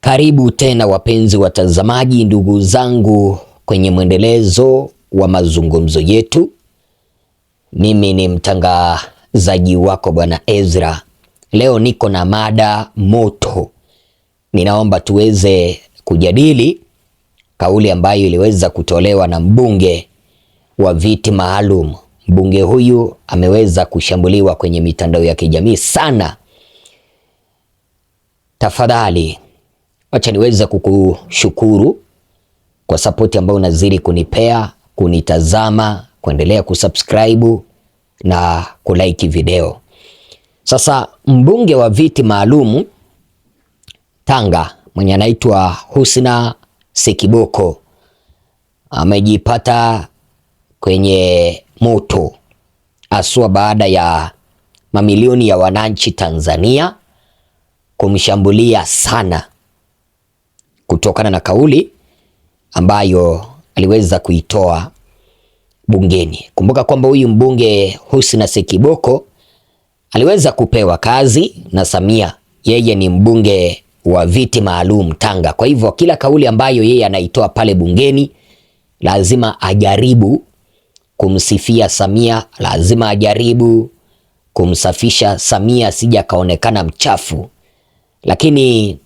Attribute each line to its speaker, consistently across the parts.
Speaker 1: Karibu tena wapenzi watazamaji, ndugu zangu, kwenye mwendelezo wa mazungumzo yetu. Mimi ni mtangazaji wako Bwana Ezra. Leo niko na mada moto. Ninaomba tuweze kujadili kauli ambayo iliweza kutolewa na mbunge wa viti maalum. Mbunge huyu ameweza kushambuliwa kwenye mitandao ya kijamii sana. Tafadhali acha niweze kukushukuru kwa sapoti ambayo unazidi kunipea, kunitazama, kuendelea kusubscribe na kulike video. Sasa mbunge wa viti maalum Tanga mwenye anaitwa Husna Sekiboko amejipata kwenye moto aswa baada ya mamilioni ya wananchi Tanzania kumshambulia sana kutokana na kauli ambayo aliweza kuitoa bungeni. Kumbuka kwamba huyu mbunge Husna Sekiboko aliweza kupewa kazi na Samia. Yeye ni mbunge wa viti maalum Tanga. Kwa hivyo kila kauli ambayo yeye anaitoa pale bungeni lazima ajaribu kumsifia Samia, lazima ajaribu kumsafisha Samia sija kaonekana mchafu. Lakini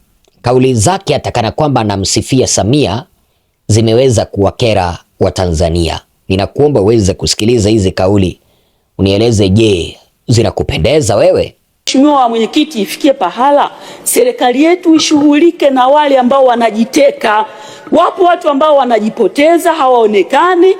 Speaker 1: kauli zake atakana kwamba anamsifia Samia zimeweza kuwakera Watanzania. Ninakuomba uweze kusikiliza hizi kauli, unieleze, je, zinakupendeza wewe?
Speaker 2: Mheshimiwa Mwenyekiti, ifikie pahala serikali yetu ishughulike na wale ambao wanajiteka. Wapo watu ambao wanajipoteza, hawaonekani.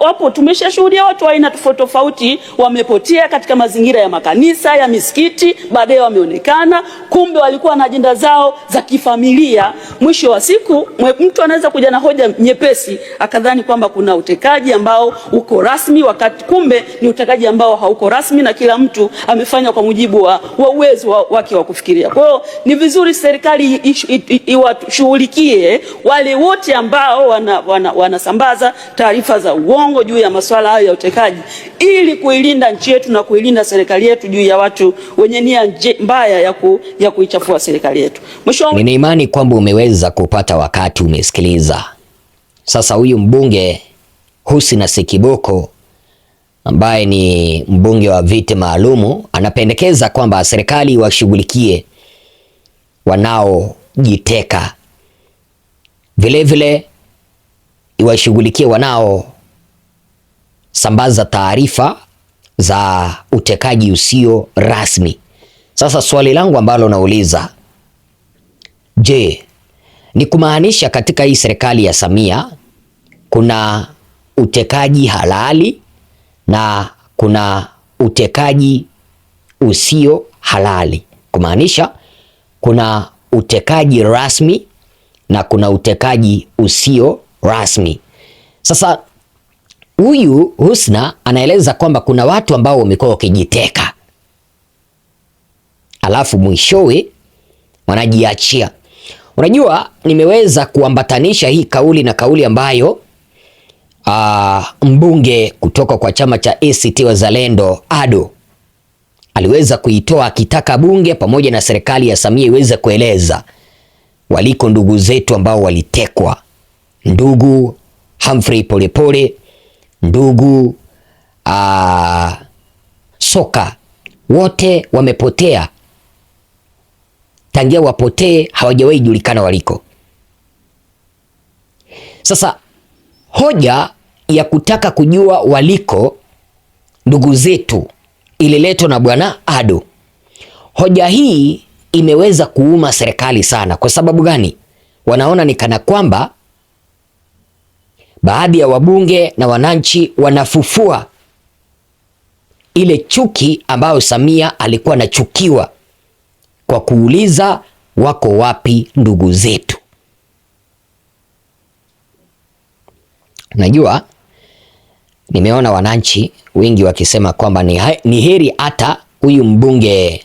Speaker 2: Wapo tumeshashuhudia watu wa aina tofauti tofauti wamepotea katika mazingira ya makanisa, ya misikiti, baadaye wameonekana, kumbe walikuwa na ajenda zao za kifamilia. Mwisho wa siku mtu anaweza kuja na hoja nyepesi akadhani kwamba kuna utekaji ambao uko rasmi, wakati kumbe ni utekaji ambao hauko rasmi na kila mtu amefanya kwa mujibu wa uwezo wake wa kufikiria. Kwa hiyo ni vizuri serikali iwashughulikie wale wote ambao wanasambaza taarifa za uongo juu ya masuala hayo ya utekaji, ili kuilinda nchi yetu na kuilinda serikali yetu juu ya watu wenye nia mbaya ya kuichafua serikali yetu.
Speaker 1: Nina imani kwamba umeweza kupata wakati umesikiliza. Sasa huyu mbunge Husna Sekiboko ambaye ni mbunge wa viti maalumu anapendekeza kwamba serikali washughulikie wanaojiteka, vile iwashughulikie wanao sambaza taarifa za utekaji usio rasmi. Sasa swali langu ambalo nauliza, je, ni kumaanisha katika hii serikali ya Samia kuna utekaji halali na kuna utekaji usio halali? Kumaanisha kuna utekaji rasmi na kuna utekaji usio rasmi. Sasa huyu Husna anaeleza kwamba kuna watu ambao wamekuwa wakijiteka alafu mwishowe wanajiachia. Unajua, nimeweza kuambatanisha hii kauli na kauli ambayo mbunge kutoka kwa chama cha ACT Wazalendo Ado aliweza kuitoa akitaka bunge pamoja na serikali ya Samia iweze kueleza waliko ndugu zetu ambao walitekwa. Ndugu Humphrey Polepole, ndugu Soka, wote wamepotea. Tangia wapotee hawajawahi julikana waliko. Sasa hoja ya kutaka kujua waliko ndugu zetu ililetwa na bwana Ado. Hoja hii imeweza kuuma serikali sana. Kwa sababu gani? Wanaona ni kana kwamba baadhi ya wabunge na wananchi wanafufua ile chuki ambayo Samia alikuwa anachukiwa kwa kuuliza wako wapi ndugu zetu. Najua nimeona wananchi wengi wakisema kwamba ni heri hata huyu mbunge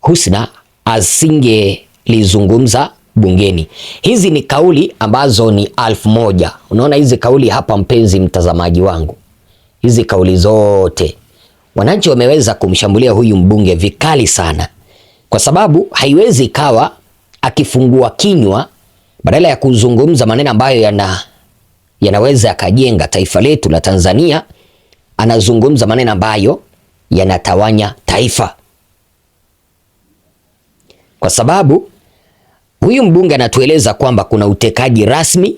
Speaker 1: Husna asingelizungumza bungeni. Hizi ni kauli ambazo ni 1000. Unaona hizi kauli hapa, mpenzi mtazamaji wangu, hizi kauli zote wananchi wameweza kumshambulia huyu mbunge vikali sana, kwa sababu haiwezi ikawa akifungua kinywa, badala ya kuzungumza maneno ambayo yanaweza yakajenga taifa letu la Tanzania, anazungumza maneno ambayo yanatawanya taifa, kwa sababu huyu mbunge anatueleza kwamba kuna utekaji rasmi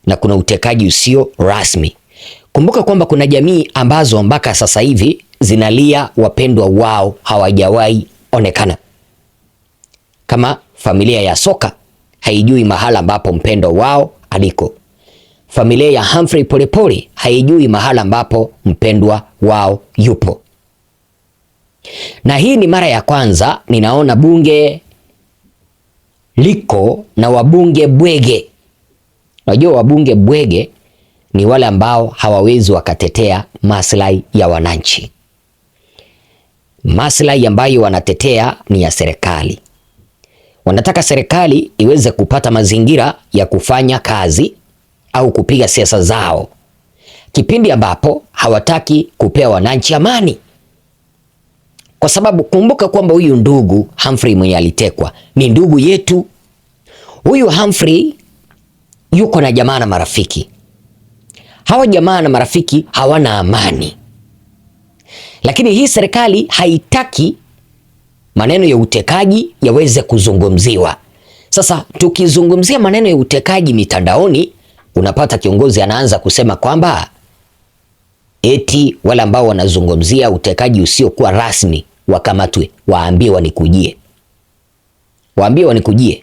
Speaker 1: na kuna utekaji usio rasmi. Kumbuka kwamba kuna jamii ambazo mpaka sasa hivi zinalia wapendwa wao hawajawahi onekana, kama familia ya Soka haijui mahala ambapo mpendwa wao aliko. Familia ya Humphrey Polepole haijui mahala ambapo mpendwa wao yupo. Na hii ni mara ya kwanza ninaona bunge liko na wabunge bwege. Unajua wabunge bwege ni wale ambao hawawezi wakatetea maslahi ya wananchi. Maslahi ambayo wanatetea ni ya serikali. Wanataka serikali iweze kupata mazingira ya kufanya kazi au kupiga siasa zao, kipindi ambapo hawataki kupea wananchi amani. Kwa sababu kumbuka kwamba huyu ndugu Humphrey mwenye alitekwa ni ndugu yetu. Huyu Humphrey yuko na jamaa na marafiki. Hawa jamaa na marafiki hawana amani, lakini hii serikali haitaki maneno ya utekaji yaweze kuzungumziwa. Sasa tukizungumzia maneno ya utekaji mitandaoni, unapata kiongozi anaanza kusema kwamba eti wale ambao wanazungumzia utekaji usiokuwa rasmi wakamatwe, waambie wanikujie. Waambie wanikujie.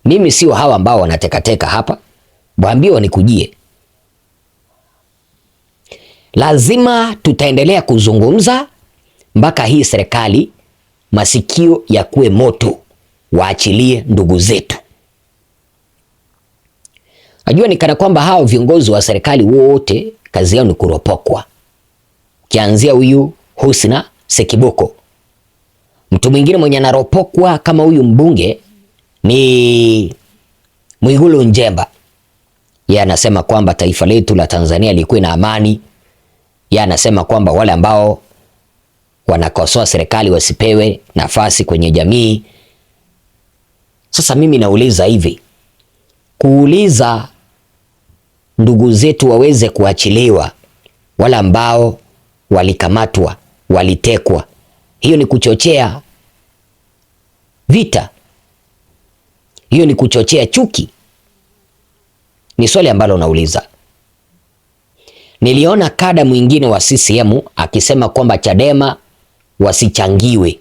Speaker 1: Mimi sio hawa ambao wanatekateka hapa. Waambie wanikujie. Lazima tutaendelea kuzungumza mpaka hii serikali masikio ya kuwe moto, waachilie ndugu zetu. Najua ni kana kwamba hao viongozi wa serikali wote kazi yao ni kuropokwa. Kianzia huyu Husna Sekiboko. Mtu mwingine mwenye anaropokwa kama huyu mbunge ni Mwigulu Nchemba. Yeye anasema kwamba taifa letu la Tanzania likuwe na amani. Yeye anasema kwamba wale ambao wanakosoa serikali wasipewe nafasi kwenye jamii. Sasa mimi nauliza hivi, kuuliza ndugu zetu waweze kuachiliwa, wale ambao walikamatwa, walitekwa, hiyo ni kuchochea vita? Hiyo ni kuchochea chuki? Ni swali ambalo nauliza. Niliona kada mwingine wa CCM akisema kwamba Chadema wasichangiwe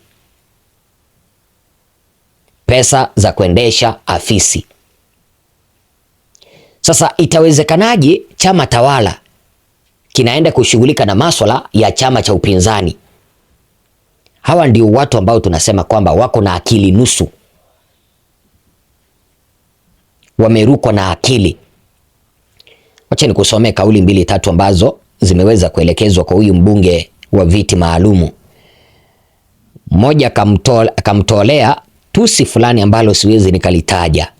Speaker 1: pesa za kuendesha afisi. Sasa itawezekanaje chama tawala kinaenda kushughulika na masuala ya chama cha upinzani? Hawa ndio watu ambao tunasema kwamba wako na akili nusu, wamerukwa na akili. Wacha nikusomee kauli mbili tatu ambazo zimeweza kuelekezwa kwa huyu mbunge wa viti maalumu. Mmoja akamtolea tusi fulani ambalo siwezi nikalitaja.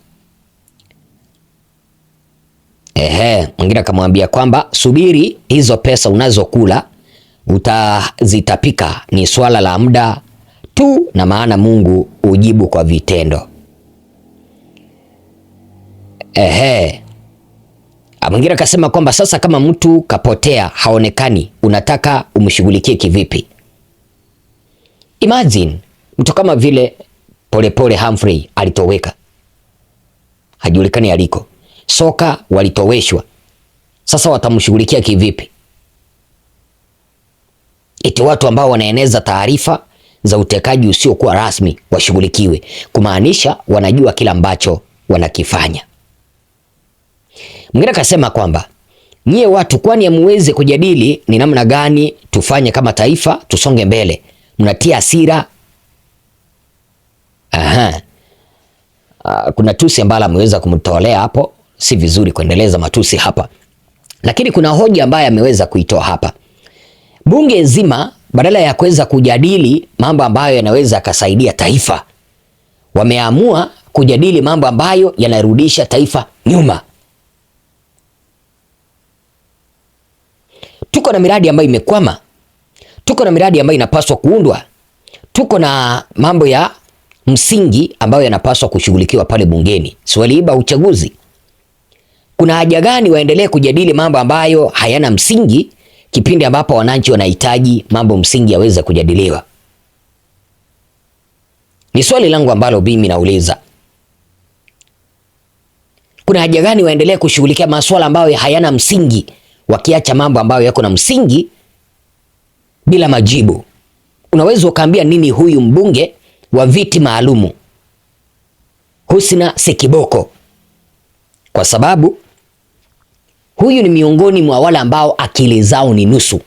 Speaker 1: Mwingine akamwambia kwamba subiri, hizo pesa unazokula utazitapika, ni swala la muda tu, na maana Mungu ujibu kwa vitendo. Mwingine akasema kwamba sasa kama mtu kapotea haonekani, unataka umshughulikie kivipi? Imagine mtu kama vile Polepole Humphrey alitoweka, hajulikani aliko. Soka walitoweshwa, sasa watamshughulikia kivipi? Eti watu ambao wanaeneza taarifa za utekaji usiokuwa rasmi washughulikiwe, kumaanisha wanajua kila ambacho wanakifanya. Mwingine akasema kwamba nyie watu, kwani hamuwezi kujadili ni namna gani tufanye kama taifa tusonge mbele? Mnatia hasira. Kuna tusi ambalo ameweza kumtolea hapo, si vizuri kuendeleza matusi hapa, lakini kuna hoja ambayo ameweza kuitoa hapa. Bunge zima badala ya kuweza kujadili mambo ambayo yanaweza yakasaidia taifa, wameamua kujadili mambo ambayo yanarudisha taifa nyuma. Tuko na miradi ambayo imekwama, tuko na miradi ambayo inapaswa kuundwa, tuko na mambo ya msingi ambayo yanapaswa kushughulikiwa pale bungeni. Si waliiba uchaguzi? Kuna haja gani waendelee kujadili mambo ambayo hayana msingi kipindi ambapo wananchi wanahitaji mambo msingi yaweze kujadiliwa? Ni swali langu ambalo mimi nauliza. Kuna haja gani waendelee kushughulikia masuala ambayo hayana msingi wakiacha mambo ambayo yako na msingi bila majibu? Unaweza ukaambia nini huyu mbunge wa viti maalumu Husna Sekiboko? Kwa sababu huyu ni miongoni mwa wale ambao akili zao ni nusu.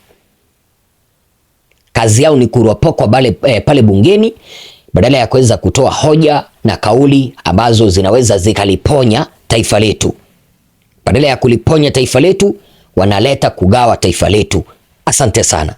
Speaker 1: Kazi yao ni kuropokwa pale bungeni badala ya kuweza kutoa hoja na kauli ambazo zinaweza zikaliponya taifa letu. Badala ya kuliponya taifa letu, wanaleta kugawa taifa letu. Asante sana.